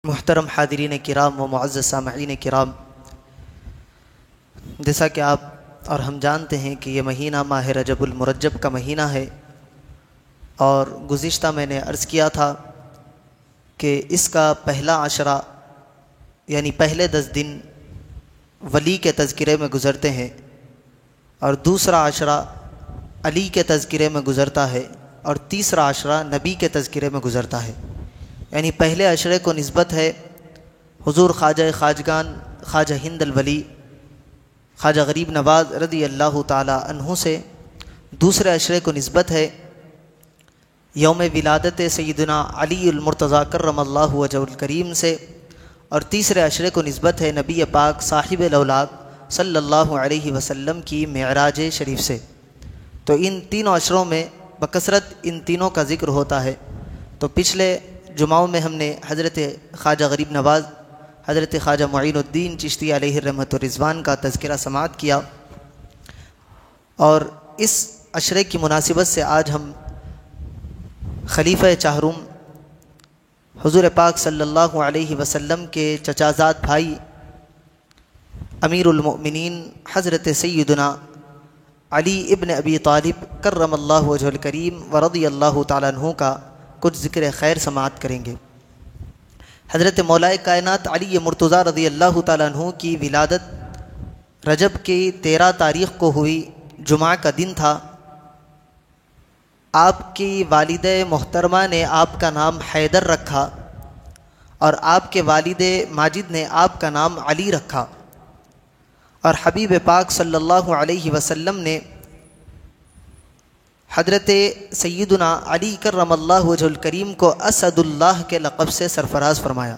محترم حاضرین کرام و معزز سامعین کرام، جیسا کہ آپ اور ہم جانتے ہیں کہ یہ مہینہ ماہ رجب المرجب کا مہینہ ہے، اور گزشتہ میں نے عرض کیا تھا کہ اس کا پہلا عشرہ یعنی پہلے 10 دن ولی کے تذکرے میں گزرتے ہیں، اور دوسرا عشرہ علی کے تذکرے میں گزرتا ہے، اور تیسرا عشرہ نبی کے تذکرے میں گزرتا ہے۔ یعنی پہلے عشرے کو نسبت ہے حضور خواجہ خواجگان خواجہ ہند الولی خواجہ غریب نواز رضی اللہ تعالی عنہ سے، دوسرے عشرے کو نسبت ہے یوم ولادت سیدنا علی المرتضیٰ کرم اللہ وجہہ الکریم سے، اور تیسرے عشرے کو نسبت ہے نبی پاک صاحب الاولاق صلی اللہ علیہ وسلم کی معراج شریف سے۔ تو ان تینوں عشروں میں بکثرت ان تینوں کا ذکر ہوتا ہے۔ تو پچھلے جمعوں میں ہم نے حضرت خواجہ غریب نواز حضرت خواجہ معین الدین چشتی علیہ الرحمۃ والرضوان کا تذکرہ سماعت کیا، اور اس عشرے کی مناسبت سے آج ہم خلیفہ چہارم حضور پاک صلی اللہ علیہ وسلم کے چچازاد بھائی امیر المؤمنین حضرت سیدنا علی ابن ابی طالب کرم اللہ وجہہ الکریم ورضی اللہ تعالیٰ عنہ کا کچھ ذکر خیر سماعت کریں گے۔ حضرت مولائے کائنات علی مرتضیٰ رضی اللہ تعالیٰ عنہ کی ولادت رجب کی 13 تاریخ کو ہوئی، جمعہ کا دن تھا۔ آپ کی والد محترمہ نے آپ کا نام حیدر رکھا، اور آپ کے والد ماجد نے آپ کا نام علی رکھا، اور حبیب پاک صلی اللہ علیہ وسلم نے حضرت سیدنا علی کرم اللہ وجہ الکریم کو اسد اللہ کے لقب سے سرفراز فرمایا۔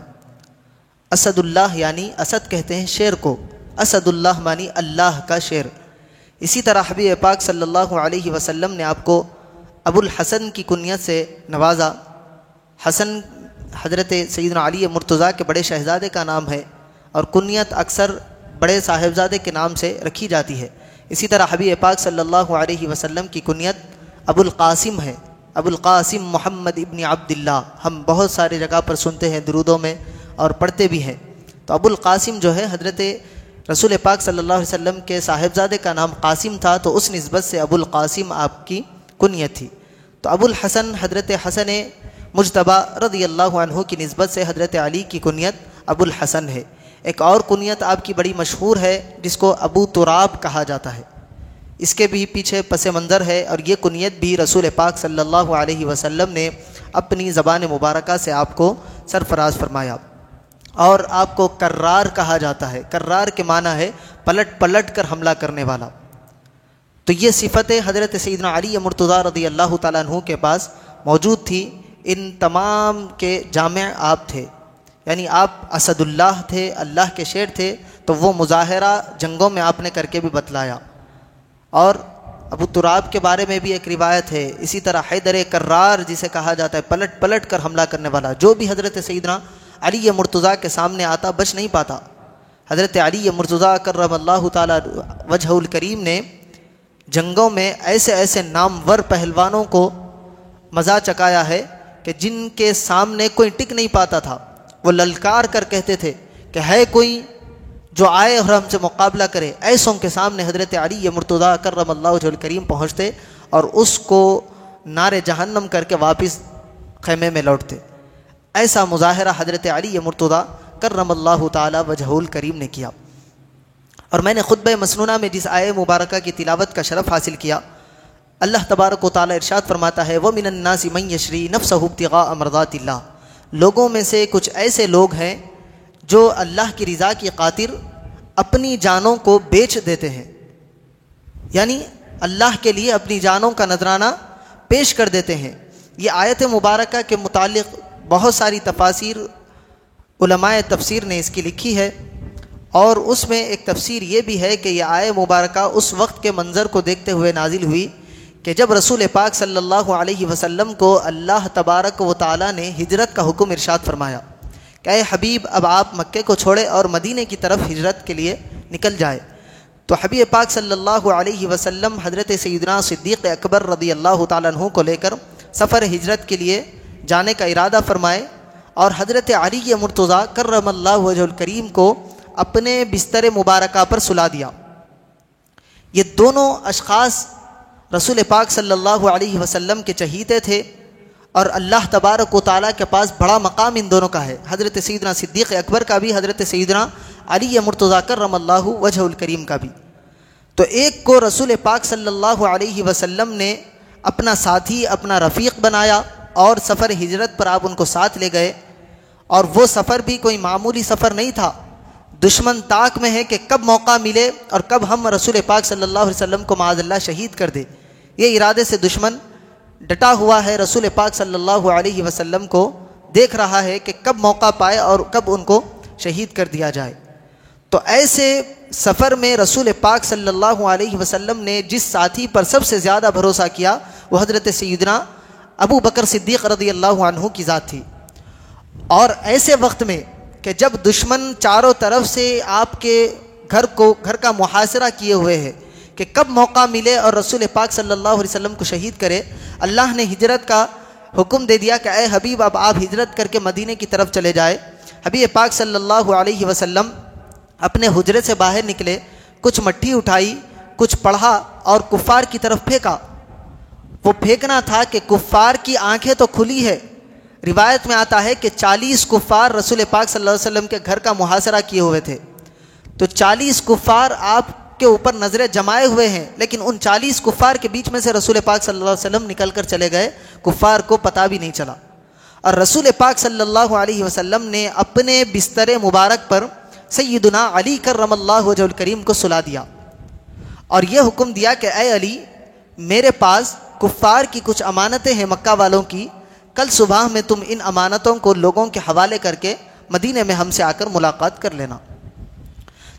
اسد اللہ یعنی اسد کہتے ہیں شیر کو، اسد اللہ معنی اللہ کا شیر۔ اسی طرح حبیب پاک صلی اللہ علیہ وسلم نے آپ کو ابو الحسن کی کنیت سے نوازا۔ حسن حضرت سیدنا علی مرتضیٰ کے بڑے شہزادے کا نام ہے، اور کنیت اکثر بڑے صاحبزادے کے نام سے رکھی جاتی ہے۔ اسی طرح حبیب پاک صلی اللہ علیہ وسلم کی کنیت ابو القاسم ہے، ابو القاسم محمد ابن عبداللہ، ہم بہت سارے جگہ پر سنتے ہیں درودوں میں اور پڑھتے بھی ہیں۔ تو ابو القاسم جو ہے حضرت رسول پاک صلی اللہ علیہ وسلم کے صاحبزادے کا نام قاسم تھا، تو اس نسبت سے ابو القاسم آپ کی کنیت تھی۔ تو ابو الحسن حضرت حسن مجتبیٰ رضی اللہ عنہ کی نسبت سے حضرت علی کی کنیت ابو الحسن ہے۔ ایک اور کنیت آپ کی بڑی مشہور ہے جس کو ابو تراب کہا جاتا ہے، اس کے بھی پیچھے پس منظر ہے، اور یہ کنیت بھی رسول پاک صلی اللہ علیہ وسلم نے اپنی زبان مبارکہ سے آپ کو سرفراز فرمایا۔ اور آپ کو کرار کہا جاتا ہے، کرار کے معنی ہے پلٹ پلٹ کر حملہ کرنے والا۔ تو یہ صفتیں حضرت سیدنا علی مرتضیٰ رضی اللہ تعالیٰ عنہ کے پاس موجود تھی۔ ان تمام کے جامع آپ تھے، یعنی آپ اسد اللہ تھے، اللہ کے شیر تھے۔ تو وہ مظاہرہ جنگوں میں آپ نے کر کے بھی بتلایا۔ اور ابو تراب کے بارے میں بھی ایک روایت ہے، اسی طرح حیدر کرار جسے کہا جاتا ہے پلٹ پلٹ کر حملہ کرنے والا، جو بھی حضرت سیدنا علی مرتضیٰ کے سامنے آتا بچ نہیں پاتا۔ حضرت علی مرتضیٰ کرم اللہ تعالی وجہہ الکریم نے جنگوں میں ایسے ایسے نامور پہلوانوں کو مزہ چکایا ہے کہ جن کے سامنے کوئی ٹک نہیں پاتا تھا، وہ للکار کر کہتے تھے کہ ہے کوئی جو آئے اور ہم سے مقابلہ کرے۔ ایسوں کے سامنے حضرت علی مرتضیٰ کرم اللہ وجہہ الکریم پہنچتے، اور اس کو نار جہنم کر کے واپس خیمے میں لوٹتے۔ ایسا مظاہرہ حضرت علی مرتضیٰ کرم اللہ تعالی وجہہ الکریم نے کیا۔ اور میں نے خطبہ مسنونہ میں جس آیہ مبارکہ کی تلاوت کا شرف حاصل کیا، اللہ تبارک و تعالی ارشاد فرماتا ہے وَمِنَ النَّاسِ مَن يَشْرِي نَفْسَهُ ابْتِغَاءَ مَرْضَاتِ اللَّهِ، لوگوں میں سے کچھ ایسے لوگ ہیں جو اللہ کی رضا کی خاطر اپنی جانوں کو بیچ دیتے ہیں، یعنی اللہ کے لیے اپنی جانوں کا نذرانہ پیش کر دیتے ہیں۔ یہ آیت مبارکہ کے متعلق بہت ساری تفاسیر علماء تفسیر نے اس کی لکھی ہے، اور اس میں ایک تفسیر یہ بھی ہے کہ یہ آیت مبارکہ اس وقت کے منظر کو دیکھتے ہوئے نازل ہوئی کہ جب رسول پاک صلی اللہ علیہ وسلم کو اللہ تبارک و تعالی نے ہجرت کا حکم ارشاد فرمایا کہ اے حبیب اب آپ مکے کو چھوڑے اور مدینے کی طرف ہجرت کے لیے نکل جائے۔ تو حبیب پاک صلی اللہ علیہ وسلم حضرت سیدنا صدیق اکبر رضی اللہ تعالیٰ عنہ کو لے کر سفر ہجرت کے لیے جانے کا ارادہ فرمائے اور حضرت علی مرتضیٰ کرم اللہ وجہ الکریم کو اپنے بستر مبارکہ پر سلا دیا۔ یہ دونوں اشخاص رسول پاک صلی اللہ علیہ وسلم کے چہیتے تھے اور اللہ تبارک و تعالیٰ کے پاس بڑا مقام ان دونوں کا ہے، حضرت سیدنا صدیق اکبر کا بھی، حضرت سیدنا علی مرتضیٰ کرم اللہ وجہ الکریم کا بھی۔ تو ایک کو رسول پاک صلی اللہ علیہ وسلم نے اپنا ساتھی، اپنا رفیق بنایا اور سفر ہجرت پر آپ ان کو ساتھ لے گئے، اور وہ سفر بھی کوئی معمولی سفر نہیں تھا۔ دشمن طاق میں ہے کہ کب موقع ملے اور کب ہم رسول پاک صلی اللہ علیہ وسلم کو معاذ اللہ شہید کر دے، یہ ارادے سے دشمن ڈٹا ہوا ہے۔ رسول پاک صلی اللہ علیہ وسلم کو دیکھ رہا ہے کہ کب موقع پائے اور کب ان کو شہید کر دیا جائے۔ تو ایسے سفر میں رسول پاک صلی اللہ علیہ وسلم نے جس ساتھی پر سب سے زیادہ بھروسہ کیا وہ حضرت سیدنا ابو بکر صدیق رضی اللہ عنہ کی ذات تھی۔ اور ایسے وقت میں کہ جب دشمن چاروں طرف سے آپ کے گھر کا محاصرہ کیے ہوئے ہے کہ کب موقع ملے اور رسول پاک صلی اللہ علیہ وسلم کو شہید کرے، اللہ نے ہجرت کا حکم دے دیا کہ اے حبیب اب آپ ہجرت کر کے مدینے کی طرف چلے جائے۔ حبیب پاک صلی اللہ علیہ وسلم اپنے حجرے سے باہر نکلے، کچھ مٹی اٹھائی، کچھ پڑھا اور کفار کی طرف پھینکا۔ وہ پھینکنا تھا کہ کفار کی آنکھیں تو کھلی ہے۔ روایت میں آتا ہے کہ 40 کفار رسول پاک صلی اللہ علیہ وسلم کے گھر کا محاصرہ کیے ہوئے تھے، تو 40 کفار آپ کے اوپر نظریں جمائے ہوئے ہیں، لیکن ان 40 کفار کے بیچ میں سے رسول پاک صلی اللہ علیہ وسلم نکل کر چلے گئے، کفار کو پتہ بھی نہیں چلا۔ اور رسول پاک صلی اللہ علیہ وسلم نے اپنے بستر مبارک پر سیدنا علی کرم اللہ وجہ الکریم کو سلا دیا اور یہ حکم دیا کہ اے علی، میرے پاس کفار کی کچھ امانتیں ہیں مکہ والوں کی، کل صبح میں تم ان امانتوں کو لوگوں کے حوالے کر کے مدینے میں ہم سے آ کر ملاقات کر لینا۔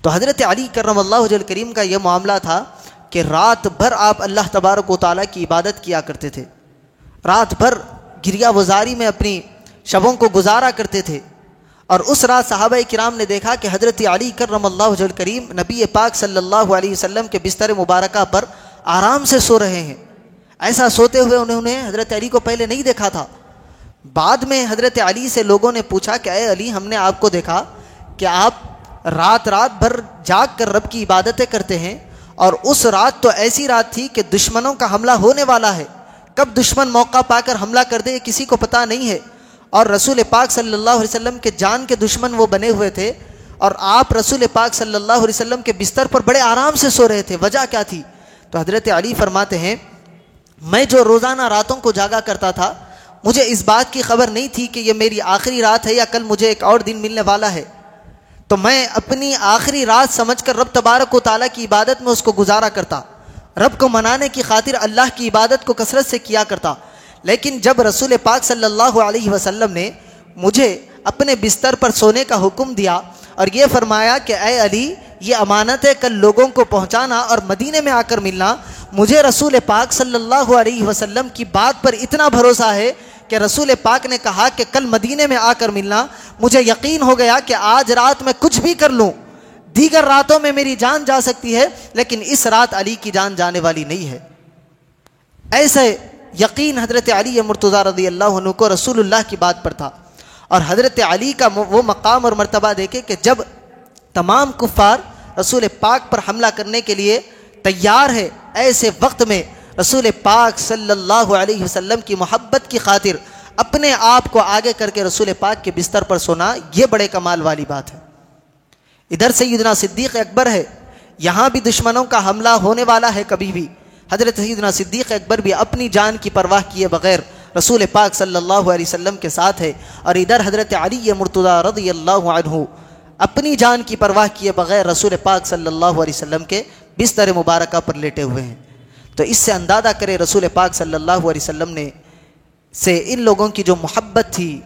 تو حضرت علی کرم اللہ وجہ الکریم کا یہ معاملہ تھا کہ رات بھر آپ اللہ تبارک و تعالیٰ کی عبادت کیا کرتے تھے، رات بھر گریہ وزاری میں اپنی شبوں کو گزارا کرتے تھے۔ اور اس رات صحابہ کرام نے دیکھا کہ حضرت علی کرم اللہ وجہ الکریم نبی پاک صلی اللہ علیہ وسلم کے بستر مبارکہ پر آرام سے سو رہے ہیں۔ ایسا سوتے ہوئے انہوں نے حضرت علی کو پہلے نہیں دیکھا تھا۔ بعد میں حضرت علی سے لوگوں نے پوچھا کہ اے علی، ہم نے آپ کو دیکھا کہ آپ رات بھر جاگ کر رب کی عبادتیں کرتے ہیں، اور اس رات تو ایسی رات تھی کہ دشمنوں کا حملہ ہونے والا ہے، کب دشمن موقع پا کر حملہ کر دے کسی کو پتہ نہیں ہے، اور رسول پاک صلی اللہ علیہ وسلم کے جان کے دشمن وہ بنے ہوئے تھے، اور آپ رسول پاک صلی اللہ علیہ وسلم کے بستر پر بڑے آرام سے سو رہے تھے، وجہ کیا تھی؟ تو حضرت علی فرماتے ہیں میں جو روزانہ راتوں کو جاگا کرتا تھا، مجھے اس بات کی خبر نہیں تھی کہ یہ میری آخری رات ہے یا کل مجھے ایک اور دن ملنے والا ہے، تو میں اپنی آخری رات سمجھ کر رب تبارک و تعالیٰ کی عبادت میں اس کو گزارا کرتا، رب کو منانے کی خاطر اللہ کی عبادت کو کثرت سے کیا کرتا۔ لیکن جب رسول پاک صلی اللہ علیہ وسلم نے مجھے اپنے بستر پر سونے کا حکم دیا اور یہ فرمایا کہ اے علی، یہ امانت ہے کل لوگوں کو پہنچانا اور مدینے میں آ کر ملنا، مجھے رسول پاک صلی اللہ علیہ وسلم کی بات پر اتنا بھروسہ ہے کہ رسول پاک نے کہا کہ کل مدینے میں آ کر ملنا، مجھے یقین ہو گیا کہ آج رات میں کچھ بھی کر لوں، دیگر راتوں میں میری جان جا سکتی ہے لیکن اس رات علی کی جان جانے والی نہیں ہے۔ ایسے یقین حضرت علی مرتضیٰ رضی اللہ عنہ کو رسول اللہ کی بات پر تھا، اور حضرت علی کا وہ مقام اور مرتبہ دیکھے کہ جب تمام کفار رسول پاک پر حملہ کرنے کے لیے تیار ہے، ایسے وقت میں رسول پاک صلی اللہ علیہ وسلم کی محبت کی خاطر اپنے آپ کو آگے کر کے رسول پاک کے بستر پر سونا، یہ بڑے کمال والی بات ہے۔ ادھر سیدنا صدیق اکبر ہے، یہاں بھی دشمنوں کا حملہ ہونے والا ہے کبھی بھی، حضرت سیدنا صدیق اکبر بھی اپنی جان کی پرواہ کیے بغیر رسول پاک صلی اللہ علیہ وسلم کے ساتھ ہے، اور ادھر حضرت علی مرتضیٰ رضی اللہ عنہ اپنی جان کی پرواہ کیے بغیر رسول پاک صلی اللہ علیہ وسلم کے بستر مبارکہ پر لیٹے ہوئے ہیں۔ تو اس سے اندازہ کرے رسول پاک صلی اللہ علیہ وسلم نے سے ان لوگوں کی جو محبت تھی،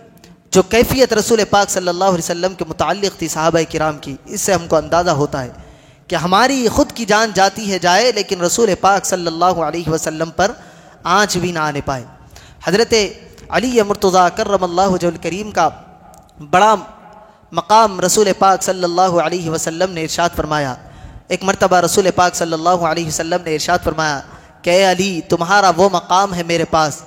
جو کیفیت رسول پاک صلی اللہ علیہ وسلم کے متعلق تھی صحابہ کرام کی، اس سے ہم کو اندازہ ہوتا ہے کہ ہماری خود کی جان جاتی ہے جائے لیکن رسول پاک صلی اللہ علیہ وسلم پر آنچ بھی نہ آنے پائے۔ حضرت علی مرتضیٰ کرم اللہ وجہ الکریم کا بڑا مقام رسول پاک صلی اللہ علیہ وسلم نے ارشاد فرمایا۔ ایک مرتبہ رسول پاک صلی اللہ علیہ وسلم نے ارشاد فرمایا کہ اے علی، تمہارا وہ مقام ہے میرے پاس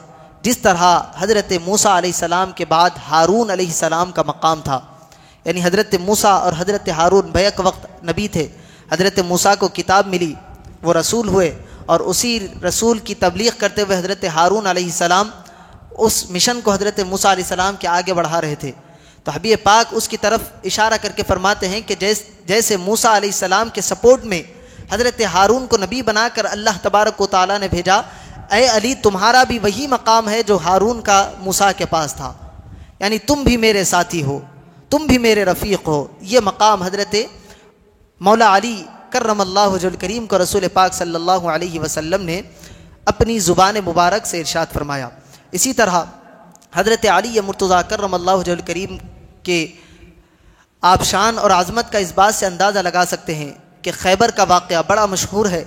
جس طرح حضرت موسیٰ علیہ السلام کے بعد ہارون علیہ السلام کا مقام تھا، یعنی حضرت موسیٰ اور حضرت ہارون بیک وقت نبی تھے۔ حضرت موسیٰ کو کتاب ملی، وہ رسول ہوئے، اور اسی رسول کی تبلیغ کرتے ہوئے حضرت ہارون علیہ السلام اس مشن کو حضرت موسیٰ علیہ السلام کے آگے بڑھا رہے تھے۔ تو حبیب پاک اس کی طرف اشارہ کر کے فرماتے ہیں کہ جیسے موسیٰ علیہ السلام کے سپورٹ میں حضرت ہارون کو نبی بنا کر اللہ تبارک و تعالیٰ نے بھیجا، اے علی تمہارا بھی وہی مقام ہے جو ہارون کا موسیٰ کے پاس تھا، یعنی تم بھی میرے ساتھی ہو، تم بھی میرے رفیق ہو۔ یہ مقام حضرت مولا علی کرم اللہ وجہ الکریم کو رسول پاک صلی اللہ علیہ وسلم نے اپنی زبان مبارک سے ارشاد فرمایا۔ اسی طرح حضرت علی مرتضیٰ کرم اللہ وجہ الکریم کے آبشان اور عظمت کا اس بات سے اندازہ لگا سکتے ہیں کہ خیبر کا واقعہ بڑا مشہور ہے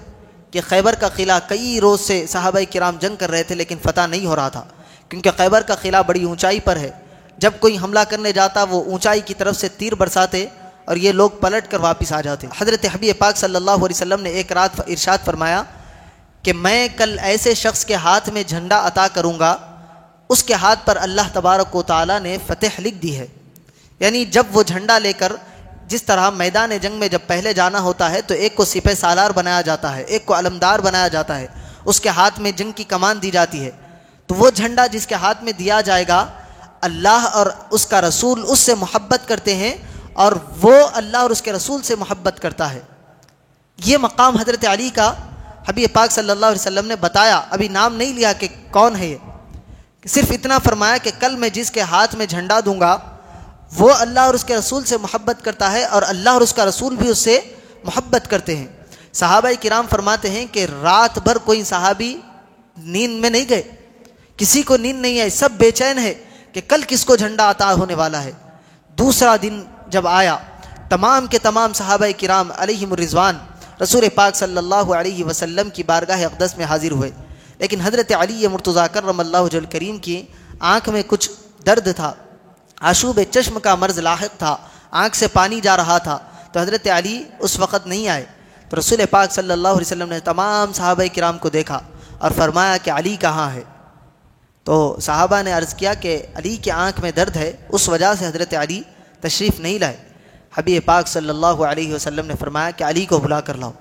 کہ خیبر کا قلعہ کئی روز سے صحابہ کرام جنگ کر رہے تھے لیکن فتح نہیں ہو رہا تھا، کیونکہ خیبر کا قلعہ بڑی اونچائی پر ہے۔ جب کوئی حملہ کرنے جاتا وہ اونچائی کی طرف سے تیر برساتے اور یہ لوگ پلٹ کر واپس آ جاتے۔ حضرت حبیب پاک صلی اللہ علیہ وسلم نے ایک رات ارشاد فرمایا کہ میں کل ایسے شخص کے ہاتھ میں جھنڈا عطا کروں گا، اس کے ہاتھ پر اللہ تبارک و تعالیٰ نے فتح لکھ دی ہے۔ یعنی جب وہ جھنڈا لے کر، جس طرح میدان جنگ میں جب پہلے جانا ہوتا ہے تو ایک کو سپہ سالار بنایا جاتا ہے، ایک کو علمدار بنایا جاتا ہے، اس کے ہاتھ میں جنگ کی کمان دی جاتی ہے، تو وہ جھنڈا جس کے ہاتھ میں دیا جائے گا، اللہ اور اس کا رسول اس سے محبت کرتے ہیں اور وہ اللہ اور اس کے رسول سے محبت کرتا ہے۔ یہ مقام حضرت علی کا حبیب پاک صلی اللہ علیہ وسلم نے بتایا، ابھی نام نہیں لیا کہ کون ہے یہ، صرف اتنا فرمایا کہ کل میں جس کے ہاتھ میں جھنڈا دوں گا وہ اللہ اور اس کے رسول سے محبت کرتا ہے اور اللہ اور اس کا رسول بھی اس سے محبت کرتے ہیں۔ صحابہ کرام فرماتے ہیں کہ رات بھر کوئی صحابی نیند میں نہیں گئے، کسی کو نیند نہیں آئی، سب بے چین ہے کہ کل کس کو جھنڈا عطا ہونے والا ہے۔ دوسرا دن جب آیا، تمام کے تمام صحابہ کرام علیہم الرضوان رسول پاک صلی اللہ علیہ وسلم کی بارگاہ اقدس میں حاضر ہوئے، لیکن حضرت علی مرتضیٰ کرم اللہ وجہ الکریم کی آنکھ میں کچھ درد تھا، آشوب چشم کا مرض لاحق تھا، آنکھ سے پانی جا رہا تھا، تو حضرت علی اس وقت نہیں آئے۔ تو رسول پاک صلی اللہ علیہ وسلم نے تمام صحابہ کرام کو دیکھا اور فرمایا کہ علی کہاں ہے؟ تو صحابہ نے عرض کیا کہ علی کی آنکھ میں درد ہے، اس وجہ سے حضرت علی تشریف نہیں لائے۔ حبیب پاک صلی اللہ علیہ وسلم نے فرمایا کہ علی کو بلا کر لاؤ۔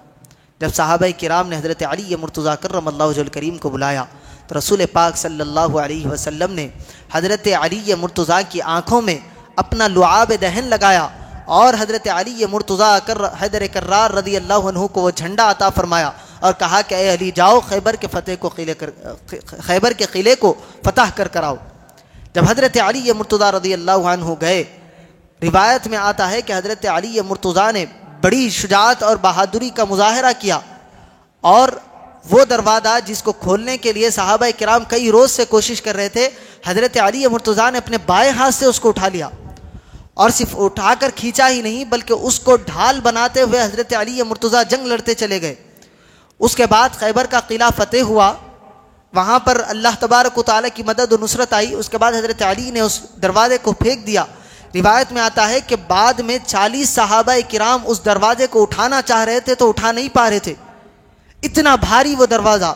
جب صحابہ کرام نے حضرت علی مرتضیٰ کرم اللہ وجہ الکریم کو بلایا تو رسول پاک صلی اللہ علیہ وسلم نے حضرت علی مرتضیٰ کی آنکھوں میں اپنا لعاب دہن لگایا اور حضرت علی مرتضیٰ حیدر کرار رضی اللہ عنہ کو وہ جھنڈا عطا فرمایا اور کہا کہ اے علی جاؤ خیبر کے قلعے کو فتح کر آؤ۔ جب حضرت علی مرتضیٰ رضی اللہ عنہ گئے، روایت میں آتا ہے کہ حضرت علی مرتضیٰ نے بڑی شجاعت اور بہادری کا مظاہرہ کیا اور وہ دروازہ جس کو کھولنے کے لیے صحابہ کرام کئی روز سے کوشش کر رہے تھے، حضرت علی مرتضیٰ نے اپنے بائیں ہاتھ سے اس کو اٹھا لیا، اور صرف اٹھا کر کھینچا ہی نہیں بلکہ اس کو ڈھال بناتے ہوئے حضرت علی مرتضیٰ جنگ لڑتے چلے گئے۔ اس کے بعد خیبر کا قلعہ فتح ہوا، وہاں پر اللہ تبارک و تعالیٰ کی مدد و نصرت آئی۔ اس کے بعد حضرت علی نے اس دروازے کو پھینک دیا۔ روایت میں آتا ہے کہ بعد میں 40 صحابہ کرام اس دروازے کو اٹھانا چاہ رہے تھے تو اٹھا نہیں پا رہے تھے، اتنا بھاری وہ دروازہ،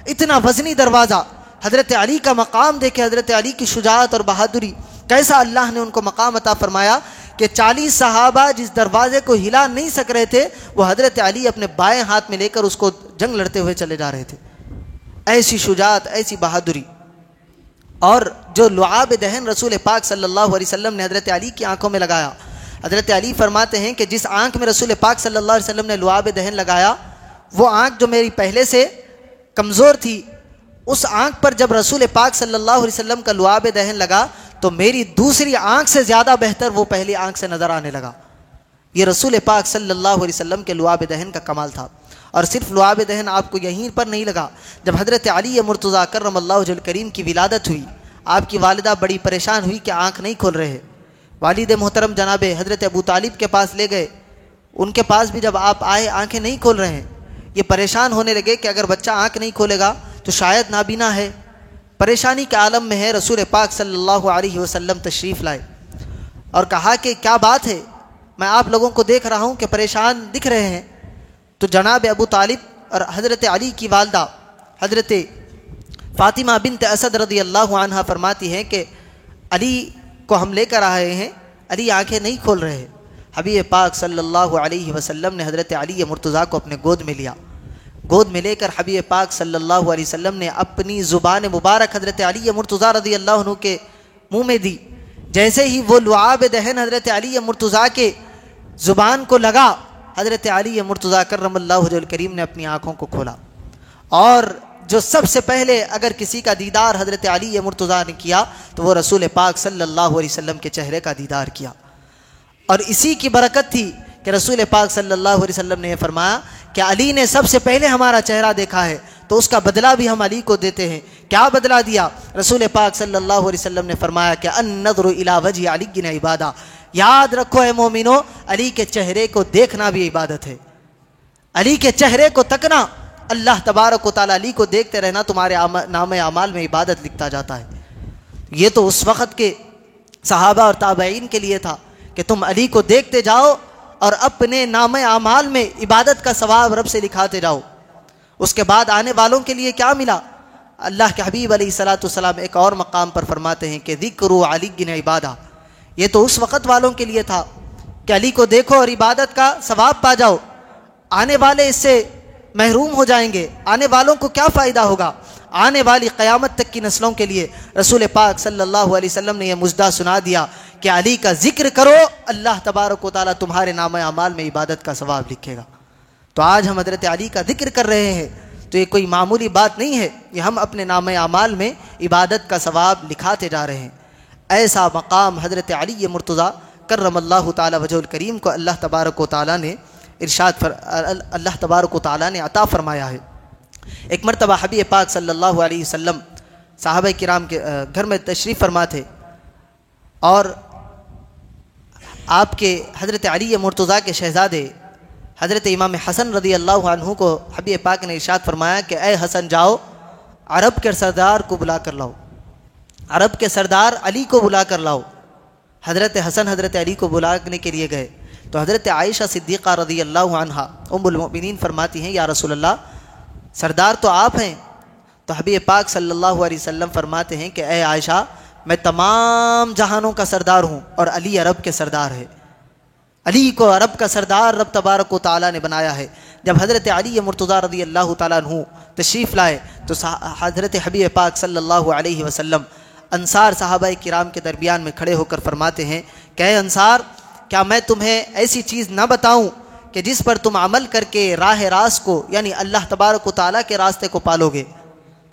اتنا وزنی دروازہ۔ حضرت علی کا مقام دیکھے، حضرت علی کی شجاعت اور بہادری، کیسا اللہ نے ان کو مقام عطا فرمایا کہ 40 صحابہ جس دروازے کو ہلا نہیں سک رہے تھے وہ حضرت علی اپنے بائیں ہاتھ میں لے کر اس کو جنگ لڑتے ہوئے چلے جا رہے تھے۔ ایسی شجاعت، ایسی بہادری، اور جو لعاب دہن رسول پاک صلی اللہ علیہ وسلم نے حضرت علی کی آنکھوں میں لگایا۔ حضرت علی فرماتے ہیں کہ جس آنکھ میں رسول پاک صلی اللہ علیہ وسلم نے لعاب دہن لگایا، وہ آنکھ جو میری پہلے سے کمزور تھی، اس آنکھ پر جب رسول پاک صلی اللہ علیہ وسلم کا لعاب دہن لگا تو میری دوسری آنکھ سے زیادہ بہتر وہ پہلی آنکھ سے نظر آنے لگا۔ یہ رسول پاک صلی اللہ علیہ وسلم کے لعاب دہن کا کمال تھا۔ اور صرف لعاب دہن آپ کو یہیں پر نہیں لگا، جب حضرت علی مرتضیٰ کرم اللہ وجہ الکریم کی ولادت ہوئی، آپ کی والدہ بڑی پریشان ہوئی کہ آنکھ نہیں کھول رہے۔ والد محترم جناب حضرت ابو طالب کے پاس لے گئے، ان کے پاس بھی جب آپ آئے آنکھیں نہیں کھول رہے ہیں، یہ پریشان ہونے لگے کہ اگر بچہ آنکھ نہیں کھولے گا تو شاید نابینا ہے۔ پریشانی کے عالم میں ہے، رسول پاک صلی اللہ علیہ وسلم تشریف لائے اور کہا کہ کیا بات ہے، میں آپ لوگوں کو دیکھ رہا ہوں کہ پریشان دکھ رہے ہیں۔ تو جناب ابو طالب اور حضرت علی کی والدہ حضرت فاطمہ بنت اسد رضی اللہ عنہا فرماتی ہیں کہ علی کو ہم لے کر آئے ہیں، علی آنکھیں نہیں کھول رہے۔ حبیب پاک صلی اللہ علیہ وسلم نے حضرت علی مرتضیٰ کو اپنے گود میں لیا، گود میں لے کر حبیب پاک صلی اللہ علیہ وسلم نے اپنی زبان مبارک حضرت علی مرتضیٰ رضی اللہ عنہ کے منہ میں دی۔ جیسے ہی وہ لعاب دہن حضرت علی مرتضیٰ کے زبان کو لگا، حضرت علی مرتضیٰ کرم اللہ وجہ الکریم نے اپنی آنکھوں کو کھولا، اور جو سب سے پہلے اگر کسی کا دیدار حضرت علی مرتضیٰ نے کیا تو وہ رسول پاک صلی اللہ علیہ وسلم کے چہرے کا دیدار کیا۔ اور اسی کی برکت تھی کہ رسول پاک صلی اللہ علیہ وسلم نے یہ فرمایا کہ علی نے سب سے پہلے ہمارا چہرہ دیکھا ہے تو اس کا بدلہ بھی ہم علی کو دیتے ہیں۔ کیا بدلہ دیا؟ رسول پاک صلی اللہ علیہ وسلم نے فرمایا کہ النظر الی وجہ علی عبادہ، یاد رکھو اے مومنو، علی کے چہرے کو دیکھنا بھی عبادت ہے۔ علی کے چہرے کو تکنا، اللہ تبارک و تعالیٰ علی کو دیکھتے رہنا تمہارے نام اعمال میں عبادت لکھتا جاتا ہے۔ یہ تو اس وقت کے صحابہ اور تابعین کے لیے تھا کہ تم علی کو دیکھتے جاؤ اور اپنے نام اعمال میں عبادت کا ثواب رب سے لکھاتے جاؤ۔ اس کے بعد آنے والوں کے لیے کیا ملا؟ اللہ کے حبیب علیہ الصلوۃ والسلام ایک اور مقام پر فرماتے ہیں کہ ذکر علی عبادہ، یہ تو اس وقت والوں کے لیے تھا کہ علی کو دیکھو اور عبادت کا ثواب پا جاؤ، آنے والے اس سے محروم ہو جائیں گے۔ آنے والوں کو کیا فائدہ ہوگا؟ آنے والی قیامت تک کی نسلوں کے لیے رسول پاک صلی اللہ علیہ وسلم نے یہ مژدہ سنا دیا کہ علی کا ذکر کرو، اللہ تبارک و تعالیٰ تمہارے نام اعمال میں عبادت کا ثواب لکھے گا۔ تو آج ہم حضرت علی کا ذکر کر رہے ہیں تو یہ کوئی معمولی بات نہیں ہے، یہ ہم اپنے نام اعمال میں عبادت کا ثواب لکھاتے جا رہے ہیں۔ ایسا مقام حضرت علی مرتضیٰ کرم اللہ تعالیٰ وجہ الکریم کو اللہ تبارک و تعالیٰ نے اللہ تبارک و تعالیٰ نے عطا فرمایا ہے۔ ایک مرتبہ حبیب پاک صلی اللہ علیہ وسلم صحابہ کرام کے گھر میں تشریف فرما تھے، اور آپ کے حضرت علی مرتضیٰ کے شہزادے حضرت امام حسن رضی اللہ عنہ کو حبیب پاک نے ارشاد فرمایا کہ اے حسن جاؤ عرب کے سردار کو بلا کر لاؤ، عرب کے سردار علی کو بلا کر لاؤ۔ حضرت حسن حضرت علی کو بلانے کے لیے گئے تو حضرت عائشہ صدیقہ رضی اللہ عنہا ام المؤمنین فرماتی ہیں یا رسول اللہ سردار تو آپ ہیں۔ تو حبیب پاک صلی اللہ علیہ وسلم فرماتے ہیں کہ اے عائشہ میں تمام جہانوں کا سردار ہوں اور علی عرب کے سردار ہے، علی کو عرب کا سردار رب تبارک و تعالیٰ نے بنایا ہے۔ جب حضرت علی مرتضیٰ رضی اللہ تعالیٰ عنہ تشریف لائے تو حضرت حبیب پاک صلی اللہ علیہ وسلم انصار صحابہ کرام کے درمیان میں کھڑے ہو کر فرماتے ہیں کہ اے انصار، کیا میں تمہیں ایسی چیز نہ بتاؤں کہ جس پر تم عمل کر کے راہ راست کو یعنی اللہ تبارک و تعالیٰ کے راستے کو پالو گے؟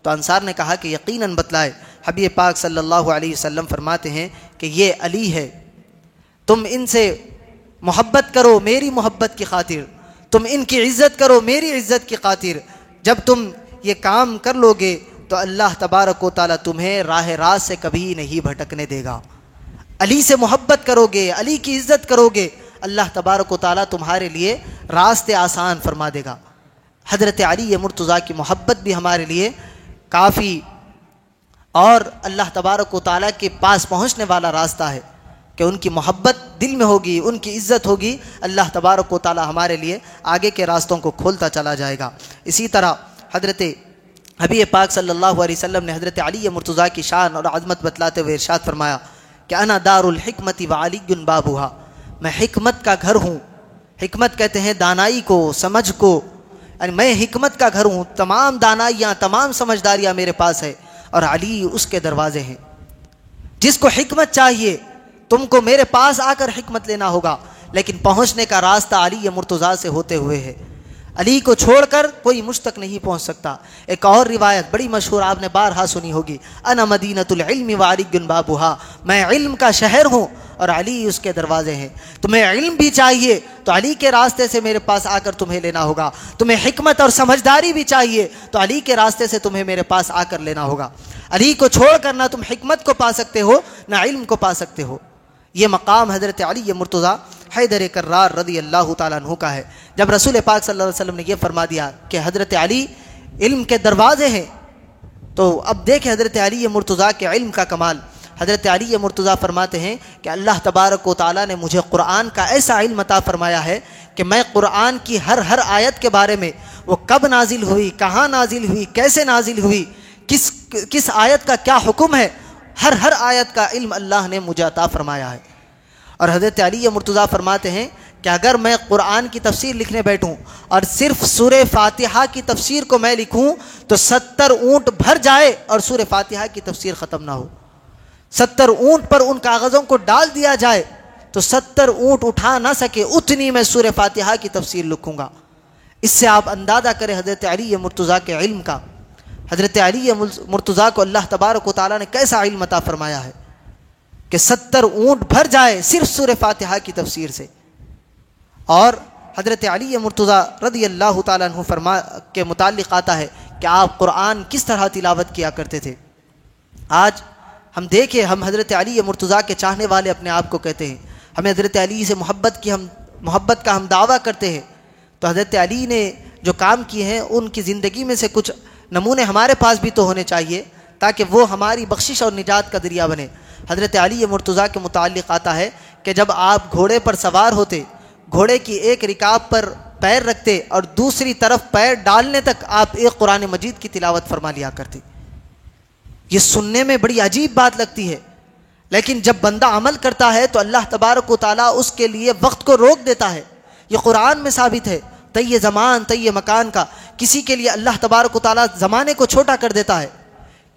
تو انصار نے کہا کہ یقیناً بتلائے۔ حبیب پاک صلی اللہ علیہ وسلم فرماتے ہیں کہ یہ علی ہے، تم ان سے محبت کرو میری محبت کی خاطر، تم ان کی عزت کرو میری عزت کی خاطر۔ جب تم یہ کام کر لو گے تو اللہ تبارک و تعالیٰ تمہیں راہ راست سے کبھی نہیں بھٹکنے دے گا۔ علی سے محبت کرو گے، علی کی عزت کرو گے، اللہ تبارک و تعالیٰ تمہارے لیے راستے آسان فرما دے گا۔ حضرت علی مرتضیٰ کی محبت بھی ہمارے لیے کافی اور اللہ تبارک و تعالیٰ کے پاس پہنچنے والا راستہ ہے کہ ان کی محبت دل میں ہوگی، ان کی عزت ہوگی، اللہ تبارک و تعالیٰ ہمارے لیے آگے کے راستوں کو کھولتا چلا جائے گا۔ اسی طرح حضرت حبیب پاک صلی اللہ علیہ وسلم نے حضرت علی مرتضیٰ کی شان اور عظمت بتلاتے ہوئے ارشاد فرمایا کہ انا دار الحکمت وعلی بابھا، میں حکمت کا گھر ہوں۔ حکمت کہتے ہیں دانائی کو، سمجھ کو، یعنی میں حکمت کا گھر ہوں، تمام دانائیاں، تمام سمجھداریاں میرے پاس ہے، اور علی اس کے دروازے ہیں۔ جس کو حکمت چاہیے تم کو میرے پاس آ کر حکمت لینا ہوگا، لیکن پہنچنے کا راستہ علی مرتضیٰ سے ہوتے ہوئے ہے۔ علی کو چھوڑ کر کوئی مجھ تک نہیں پہنچ سکتا۔ ایک اور روایت بڑی مشہور آپ نے بارہا سنی ہوگی، انا مدینۃ العلم وعلی بابھا، میں علم کا شہر ہوں اور علی اس کے دروازے ہیں۔ تمہیں علم بھی چاہیے تو علی کے راستے سے میرے پاس آ کر تمہیں لینا ہوگا، تمہیں حکمت اور سمجھداری بھی چاہیے تو علی کے راستے سے تمہیں میرے پاس آ کر لینا ہوگا۔ علی کو چھوڑ کر نہ تم حکمت کو پا سکتے ہو نہ علم کو پا سکتے ہو۔ یہ مقام حضرت علی مرتضیٰ حیدر کرار رضی اللہ تعالیٰ عنہ کا ہے۔ جب رسول پاک صلی اللہ علیہ وسلم نے یہ فرما دیا کہ حضرت علی علم کے دروازے ہیں، تو اب دیکھیں حضرت علی مرتضیٰ کے علم کا کمال۔ حضرت علی مرتضیٰ فرماتے ہیں کہ اللہ تبارک و تعالیٰ نے مجھے قرآن کا ایسا علم عطا فرمایا ہے کہ میں قرآن کی ہر آیت کے بارے میں، وہ کب نازل ہوئی، کہاں نازل ہوئی، کیسے نازل ہوئی، کس کس آیت کا کیا حکم ہے، ہر آیت کا علم اللہ نے مجھے عطا فرمایا ہے۔ اور حضرت علی مرتضیٰ فرماتے ہیں کہ اگر میں قرآن کی تفسیر لکھنے بیٹھوں اور صرف سورہ فاتحہ کی تفسیر کو میں لکھوں تو 70 اونٹ بھر جائے اور سورہ فاتحہ کی تفسیر ختم نہ ہو۔ 70 اونٹ پر ان کاغذوں کو ڈال دیا جائے تو 70 اونٹ اٹھا نہ سکے اتنی میں سورہ فاتحہ کی تفسیر لکھوں گا۔ اس سے آپ اندازہ کریں حضرت علی مرتضیٰ کے علم کا، حضرت علی مرتضیٰ کو اللہ تبارک و تعالیٰ نے کیسا علم عطا فرمایا ہے کہ 70 اونٹ بھر جائے صرف سورہ فاتحہ کی تفسیر سے۔ اور حضرت علی مرتضیٰ رضی اللہ تعالیٰ عنہ کے متعلق آتا ہے کہ آپ قرآن کس طرح تلاوت کیا کرتے تھے۔ آج ہم دیکھیں، ہم حضرت علی مرتضیٰ کے چاہنے والے اپنے آپ کو کہتے ہیں، ہمیں حضرت علی سے محبت کا ہم دعویٰ کرتے ہیں، تو حضرت علی نے جو کام کیے ہیں ان کی زندگی میں سے کچھ نمونے ہمارے پاس بھی تو ہونے چاہیے تاکہ وہ ہماری بخشش اور نجات کا ذریعہ بنے۔ حضرت علی مرتضیٰ کے متعلق آتا ہے کہ جب آپ گھوڑے پر سوار ہوتے، گھوڑے کی ایک رکاب پر پیر رکھتے اور دوسری طرف پیر ڈالنے تک آپ ایک قرآن مجید کی تلاوت فرما لیا کرتے۔ یہ سننے میں بڑی عجیب بات لگتی ہے، لیکن جب بندہ عمل کرتا ہے تو اللہ تبارک و تعالیٰ اس کے لیے وقت کو روک دیتا ہے۔ یہ قرآن میں ثابت ہے، طی زمان طی مکان کا، کسی کے لیے اللہ تبارک و تعالیٰ زمانے کو چھوٹا کر دیتا ہے،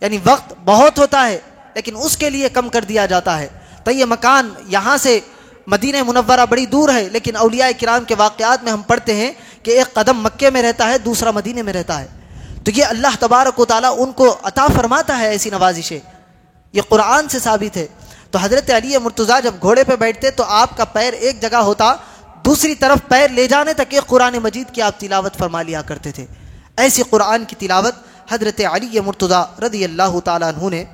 یعنی وقت بہت ہوتا ہے لیکن اس کے لیے کم کر دیا جاتا ہے۔ طی مکان یہاں سے مدینہ منورہ بڑی دور ہے، لیکن اولیاء کرام کے واقعات میں ہم پڑھتے ہیں کہ ایک قدم مکے میں رہتا ہے، دوسرا مدینے میں رہتا ہے۔ تو یہ اللہ تبارک و تعالیٰ ان کو عطا فرماتا ہے ایسی نوازشیں، یہ قرآن سے ثابت ہے۔ تو حضرت علی مرتضیٰ جب گھوڑے پہ بیٹھتے تو آپ کا پیر ایک جگہ ہوتا، دوسری طرف پیر لے جانے تک ایک قرآن مجید کی آپ تلاوت فرما لیا کرتے تھے۔ ایسی قرآن کی تلاوت حضرت علی مرتضیٰ رضی اللہ تعالیٰ عنہ نے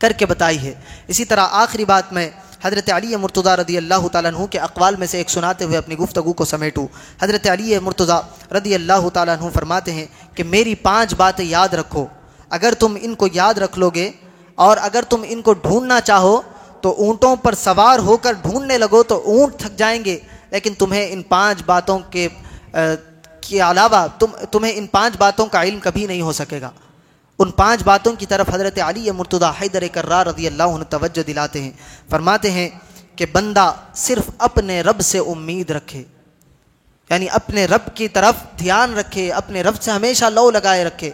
کر کے بتائی ہے۔ اسی طرح آخری بات میں حضرت علی مرتضیٰ رضی اللہ تعالیٰ عنہ کے اقوال میں سے ایک سناتے ہوئے اپنی گفتگو کو سمیٹوں۔ حضرت علی مرتضیٰ رضی اللہ تعالیٰ عنہ فرماتے ہیں کہ میری 5 باتیں یاد رکھو، اگر تم ان کو یاد رکھ لو گے اور اگر تم ان کو ڈھونڈنا چاہو تو اونٹوں پر سوار ہو کر ڈھونڈنے لگو تو اونٹ تھک جائیں گے، لیکن تمہیں ان 5 باتوں کے علاوہ تمہیں ان 5 باتوں کا علم کبھی نہیں ہو سکے گا۔ ان 5 باتوں کی طرف حضرت علی مرتضیٰ حیدر کرار رضی اللہ عنہ توجہ دلاتے ہیں، فرماتے ہیں کہ بندہ صرف اپنے رب سے امید رکھے، یعنی اپنے رب کی طرف دھیان رکھے، اپنے رب سے ہمیشہ لو لگائے رکھے۔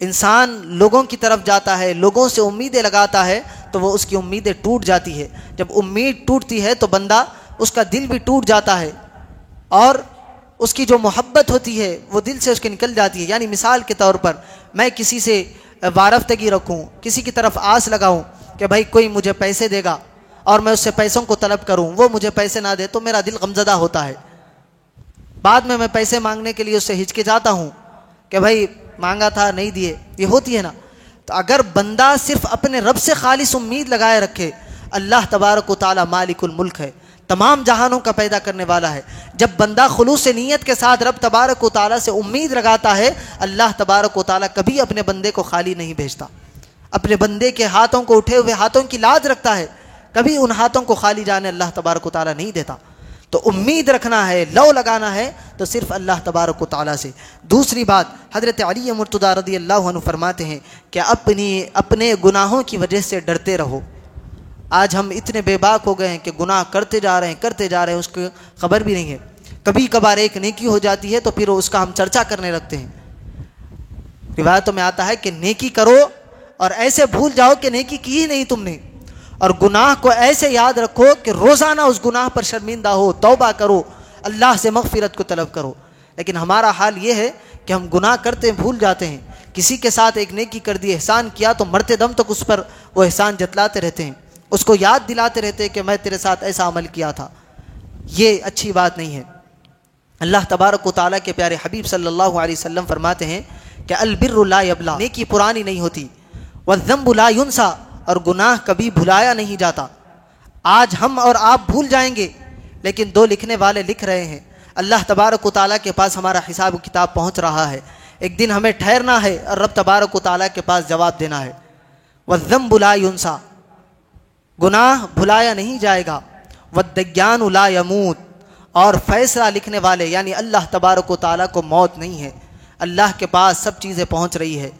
انسان لوگوں کی طرف جاتا ہے، لوگوں سے امیدیں لگاتا ہے تو وہ اس کی امیدیں ٹوٹ جاتی ہے۔ جب امید ٹوٹتی ہے تو بندہ اس کا دل بھی ٹوٹ جاتا ہے اور اس کی جو محبت ہوتی ہے وہ دل سے اس کے نکل جاتی ہے۔ یعنی مثال کے طور پر میں کسی سے وارفتگی رکھوں، کسی کی طرف آس لگاؤں کہ بھائی کوئی مجھے پیسے دے گا اور میں اس سے پیسوں کو طلب کروں، وہ مجھے پیسے نہ دے تو میرا دل غمزدہ ہوتا ہے۔ بعد میں پیسے مانگنے کے لیے اس سے ہچکچاتا ہوں کہ بھائی مانگا تھا نہیں دیے، یہ ہوتی ہے نا۔ تو اگر بندہ صرف اپنے رب سے خالص امید لگائے رکھے، اللہ تبارک و تعالی مالک الملک ہے، تمام جہانوں کا پیدا کرنے والا ہے۔ جب بندہ خلوص نیت کے ساتھ رب تبارک و تعالی سے امید لگاتا ہے، اللہ تبارک و تعالی کبھی اپنے بندے کو خالی نہیں بھیجتا، اپنے بندے کے ہاتھوں کو اٹھے ہوئے ہاتھوں کی لاج رکھتا ہے، کبھی ان ہاتھوں کو خالی جانے اللہ تبارک و تعالی نہیں دیتا۔ تو امید رکھنا ہے، لو لگانا ہے تو صرف اللہ تبارک و تعالی سے۔ دوسری بات، حضرت علی مرتضیٰ رضی اللہ عنہ فرماتے ہیں کہ اپنے گناہوں کی وجہ سے ڈرتے رہو۔ آج ہم اتنے بے باک ہو گئے ہیں کہ گناہ کرتے جا رہے ہیں، اس کی خبر بھی نہیں ہے۔ کبھی کبھار ایک نیکی ہو جاتی ہے تو پھر اس کا ہم چرچا کرنے لگتے ہیں۔ روایتوں میں آتا ہے کہ نیکی کرو اور ایسے بھول جاؤ کہ نیکی کی ہی نہیں تم نے، اور گناہ کو ایسے یاد رکھو کہ روزانہ اس گناہ پر شرمندہ ہو، توبہ کرو، اللہ سے مغفرت کو طلب کرو۔ لیکن ہمارا حال یہ ہے کہ ہم گناہ کرتے بھول جاتے ہیں۔ کسی کے ساتھ ایک نیکی کر دی، احسان کیا تو مرتے دم تک اس پر وہ احسان جتلاتے رہتے ہیں، اس کو یاد دلاتے رہتے ہیں کہ میں تیرے ساتھ ایسا عمل کیا تھا۔ یہ اچھی بات نہیں ہے۔ اللہ تبارک و تعالیٰ کے پیارے حبیب صلی اللہ علیہ وسلم فرماتے ہیں کہ البر لا یبلا، نیکی پرانی نہیں ہوتی، والذنب لا ینسا، اور گناہ کبھی بھلایا نہیں جاتا۔ آج ہم اور آپ بھول جائیں گے، لیکن 2 لکھنے والے لکھ رہے ہیں، اللہ تبارک و تعالیٰ کے پاس ہمارا حساب و کتاب پہنچ رہا ہے، ایک دن ہمیں ٹھہرنا ہے اور رب تبارک و تعالیٰ کے پاس جواب دینا ہے۔ والذنب لا ینسا، گناہ بھلایا نہیں جائے گا۔ والدیان لا یموت، اور فیصلہ لکھنے والے یعنی اللہ تبارک و تعالیٰ کو موت نہیں ہے، اللہ کے پاس سب چیزیں پہنچ رہی ہے۔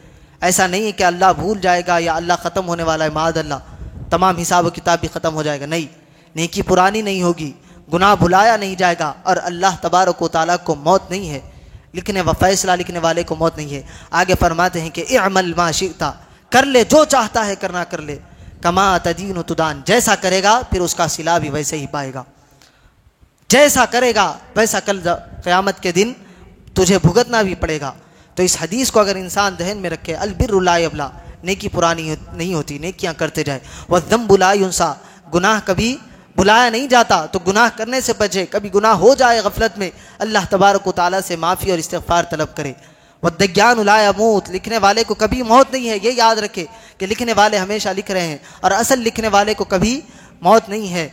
ایسا نہیں ہے کہ اللہ بھول جائے گا یا اللہ ختم ہونے والا ہے، معاذ اللہ تمام حساب و کتاب بھی ختم ہو جائے گا، نہیں، نیکی پرانی نہیں ہوگی، گناہ بھلایا نہیں جائے گا، اور اللہ تبارک و تعالیٰ کو موت نہیں ہے، لکھنے و فیصلہ لکھنے والے کو موت نہیں ہے۔ آگے فرماتے ہیں کہ اعمل ما شئت، کر لے جو چاہتا ہے کرنا کر لے، کما تدین تدان، جیسا کرے گا پھر اس کا صلہ بھی ویسے ہی پائے گا، جیسا کرے گا ویسا کل قیامت کے دن تجھے بھگتنا بھی پڑے گا۔ تو اس حدیث کو اگر انسان ذہن میں رکھے، البر لا یبلا، نیکی پرانی نہیں ہوتی، نیکیاں کرتے جائے، والذنب لا ینسا، گناہ کبھی بھلایا نہیں جاتا، تو گناہ کرنے سے بچے، کبھی گناہ ہو جائے غفلت میں، اللہ تبارک و تعالیٰ سے معافی اور استغفار طلب کرے۔ والدیان لا یموت، لکھنے والے کو کبھی موت نہیں ہے، یہ یاد رکھے کہ لکھنے والے ہمیشہ لکھ رہے ہیں، اور اصل لکھنے والے کو کبھی موت نہیں ہے۔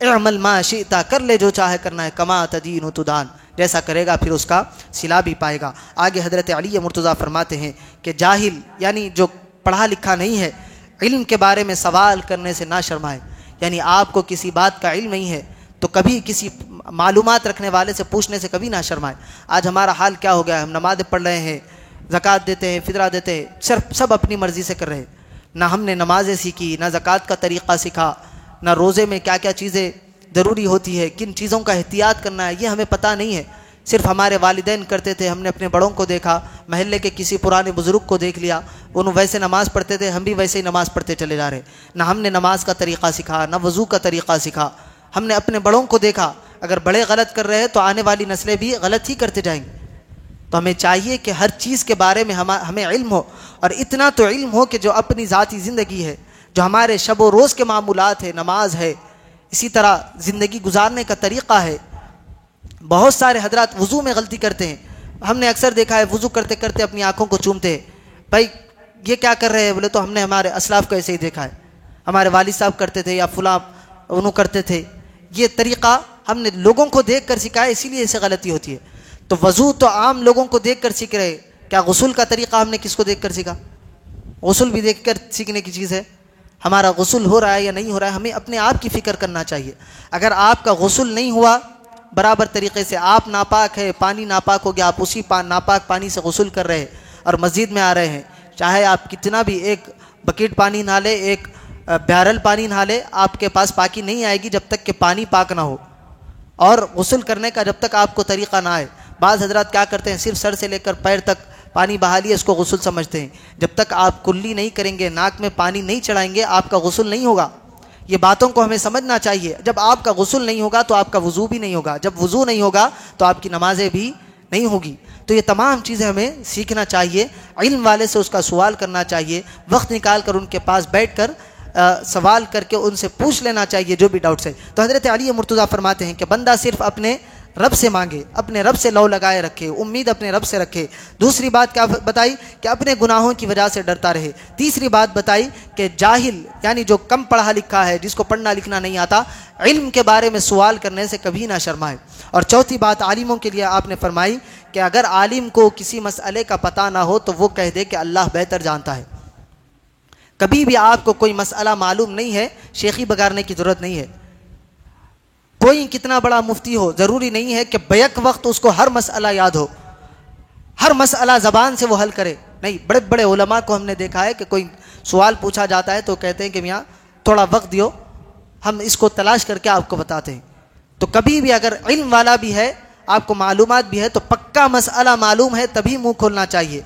اعمل ما شئت، کر لے جو چاہے کرنا ہے، کما تدین تدان، جیسا کرے گا پھر اس کا صلہ بھی پائے گا۔ آگے حضرت علی مرتضیٰ فرماتے ہیں کہ جاہل یعنی جو پڑھا لکھا نہیں ہے، علم کے بارے میں سوال کرنے سے نہ شرمائے، یعنی آپ کو کسی بات کا علم نہیں ہے تو کبھی کسی معلومات رکھنے والے سے پوچھنے سے کبھی نہ شرمائے۔ آج ہمارا حال کیا ہو گیا ہے، ہم نمازیں پڑھ رہے ہیں، زکوٰۃ دیتے ہیں، فطرہ دیتے ہیں، صرف سب اپنی مرضی سے کر رہے ہیں، نہ ہم نے نمازیں سیکھی، نہ زکوٰۃ کا طریقہ سیکھا، نہ روزے میں کیا کیا چیزیں ضروری ہوتی ہے، کن چیزوں کا احتیاط کرنا ہے، یہ ہمیں پتہ نہیں ہے۔ صرف ہمارے والدین کرتے تھے، ہم نے اپنے بڑوں کو دیکھا، محلے کے کسی پرانے بزرگ کو دیکھ لیا، انہوں ویسے نماز پڑھتے تھے، ہم بھی ویسے ہی نماز پڑھتے چلے جا رہے، نہ ہم نے نماز کا طریقہ سیکھا، نہ وضو کا طریقہ سیکھا، ہم نے اپنے بڑوں کو دیکھا، اگر بڑے غلط کر رہے ہیں تو آنے والی نسلیں بھی غلط ہی کرتے جائیں گے۔ تو ہمیں چاہیے کہ ہر چیز کے بارے میں ہمیں علم ہو، اور اتنا تو علم ہو کہ جو اپنی ذاتی زندگی ہے، جو ہمارے شب و روز کے معمولات ہے، نماز ہے، اسی طرح زندگی گزارنے کا طریقہ ہے۔ بہت سارے حضرات وضو میں غلطی کرتے ہیں، ہم نے اکثر دیکھا ہے وضو کرتے کرتے اپنی آنکھوں کو چومتے ہیں، بھائی یہ کیا کر رہے ہیں؟ بولے تو ہم نے ہمارے اسلاف کو ایسے ہی دیکھا ہے، ہمارے والد صاحب کرتے تھے یا فلاں انہوں کرتے تھے، یہ طریقہ ہم نے لوگوں کو دیکھ کر سکھایا، اسی لیے اسے غلطی ہوتی ہے۔ تو وضو تو عام لوگوں کو دیکھ کر سیکھ رہے، کیا غسل کا طریقہ ہم نے کس کو دیکھ کر سیکھا؟ غسل بھی دیکھ کر سیکھنے کی چیز ہے، ہمارا غسل ہو رہا ہے یا نہیں ہو رہا ہے، ہمیں اپنے آپ کی فکر کرنا چاہیے۔ اگر آپ کا غسل نہیں ہوا برابر طریقے سے، آپ ناپاک ہے، پانی ناپاک ہو گیا، آپ اسی ناپاک پانی سے غسل کر رہے ہیں اور مسجد میں آ رہے ہیں، چاہے آپ کتنا بھی ایک بکیٹ پانی نہ لے، ایک بیرل پانی نہ لے، آپ کے پاس پاکی نہیں آئے گی جب تک کہ پانی پاک نہ ہو، اور غسل کرنے کا جب تک آپ کو طریقہ نہ آئے۔ بعض حضرات کیا کرتے ہیں، صرف سر سے لے کر پیر تک پانی بہا لیے، اس کو غسل سمجھتے ہیں۔ جب تک آپ کلی نہیں کریں گے، ناک میں پانی نہیں چڑھائیں گے، آپ کا غسل نہیں ہوگا۔ یہ باتوں کو ہمیں سمجھنا چاہیے۔ جب آپ کا غسل نہیں ہوگا تو آپ کا وضو بھی نہیں ہوگا، جب وضو نہیں ہوگا تو آپ کی نمازیں بھی نہیں ہوگی۔ تو یہ تمام چیزیں ہمیں سیکھنا چاہیے، علم والے سے اس کا سوال کرنا چاہیے، وقت نکال کر ان کے پاس بیٹھ کر سوال کر کے ان سے پوچھ لینا چاہیے جو بھی ڈاؤٹس ہے۔ تو حضرت علی مرتضیٰ فرماتے ہیں کہ بندہ صرف اپنے رب سے مانگے، اپنے رب سے لو لگائے رکھے، امید اپنے رب سے رکھے۔ دوسری بات کیا بتائی کہ اپنے گناہوں کی وجہ سے ڈرتا رہے۔ تیسری بات بتائی کہ جاہل یعنی جو کم پڑھا لکھا ہے، جس کو پڑھنا لکھنا نہیں آتا، علم کے بارے میں سوال کرنے سے کبھی نہ شرمائے۔ اور چوتھی بات عالموں کے لیے آپ نے فرمائی کہ اگر عالم کو کسی مسئلے کا پتہ نہ ہو تو وہ کہہ دے کہ اللہ بہتر جانتا ہے۔ کبھی بھی آپ کو کوئی مسئلہ معلوم نہیں ہے، شیخی بگارنے کی ضرورت نہیں ہے۔ کوئی کتنا بڑا مفتی ہو، ضروری نہیں ہے کہ بیک وقت اس کو ہر مسئلہ یاد ہو، ہر مسئلہ زبان سے وہ حل کرے، نہیں۔ بڑے بڑے علماء کو ہم نے دیکھا ہے کہ کوئی سوال پوچھا جاتا ہے تو کہتے ہیں کہ میاں تھوڑا وقت دیو، ہم اس کو تلاش کر کے آپ کو بتاتے ہیں۔ تو کبھی بھی اگر علم والا بھی ہے، آپ کو معلومات بھی ہے، تو پکا مسئلہ معلوم ہے تبھی منہ کھولنا چاہیے،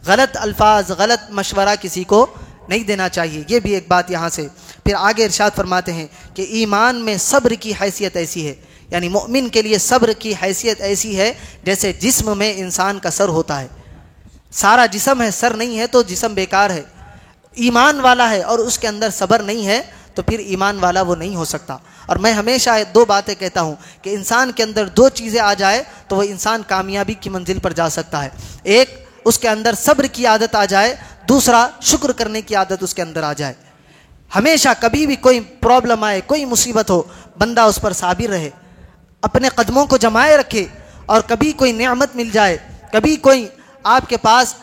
غلط الفاظ، غلط مشورہ کسی کو نہیں دینا چاہیے۔ یہ بھی ایک بات یہاں سے۔ پھر آگے ارشاد فرماتے ہیں کہ ایمان میں صبر کی حیثیت ایسی ہے، یعنی مؤمن کے لیے صبر کی حیثیت ایسی ہے جیسے جسم میں انسان کا سر ہوتا ہے۔ سارا جسم ہے، سر نہیں ہے تو جسم بیکار ہے۔ ایمان والا ہے اور اس کے اندر صبر نہیں ہے تو پھر ایمان والا وہ نہیں ہو سکتا۔ اور میں ہمیشہ دو باتیں کہتا ہوں کہ انسان کے اندر دو چیزیں آ جائے تو وہ انسان کامیابی کی منزل پر جا سکتا ہے۔ ایک، اس کے اندر صبر کی عادت آ جائے، دوسرا شکر کرنے کی عادت اس کے اندر آ جائے۔ ہمیشہ کبھی بھی کوئی پرابلم آئے، کوئی مصیبت ہو، بندہ اس پر صابر رہے، اپنے قدموں کو جمائے رکھے، اور کبھی کوئی نعمت مل جائے، کبھی کوئی آپ کے پاس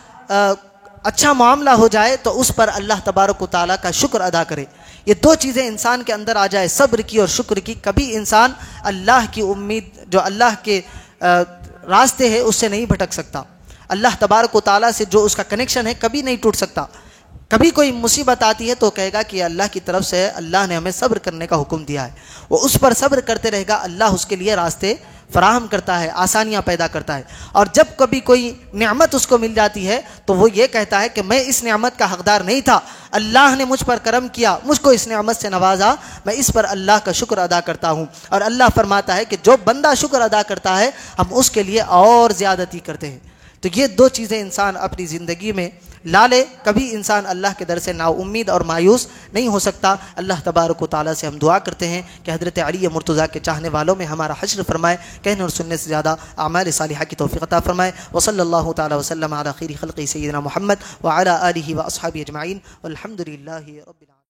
اچھا معاملہ ہو جائے تو اس پر اللہ تبارک و تعالیٰ کا شکر ادا کرے۔ یہ دو چیزیں انسان کے اندر آ جائے، صبر کی اور شکر کی، کبھی انسان اللہ کی امید، جو اللہ کے راستے ہے، اس سے نہیں بھٹک سکتا۔ اللہ تبارک و تعالیٰ سے جو اس کا کنیکشن ہے کبھی نہیں ٹوٹ سکتا. کبھی کوئی مصیبت آتی ہے تو کہے گا کہ اللہ کی طرف سے اللہ نے ہمیں صبر کرنے کا حکم دیا ہے. وہ اس پر صبر کرتے رہے گا, اللہ اس کے لیے راستے فراہم کرتا ہے, آسانیاں پیدا کرتا ہے. اور جب کبھی کوئی نعمت اس کو مل جاتی ہے تو وہ یہ کہتا ہے کہ میں اس نعمت کا حقدار نہیں تھا, اللہ نے مجھ پر کرم کیا, مجھ کو اس نعمت سے نوازا, میں اس پر اللہ کا شکر ادا کرتا ہوں. اور اللہ فرماتا ہے کہ جو بندہ شکر ادا کرتا ہے ہم اس کے لیے اور زیادتی کرتے ہیں. تو یہ دو چیزیں انسان اپنی زندگی میں لا لے, کبھی انسان اللہ کے در سے نا امید اور مایوس نہیں ہو سکتا. اللہ تبارک و تعالیٰ سے ہم دعا کرتے ہیں کہ حضرت علی مرتضیٰ کے چاہنے والوں میں ہمارا حشر فرمائے, کہنے اور سننے سے زیادہ اعمال صالحہ کی توفیق عطا فرمائے. وصلی اللہ تعالیٰ وسلم علی خیر خلقہ سیدنا محمد وعلی آلہ واصحابہ اجمعین والحمد للہ رب العالمین.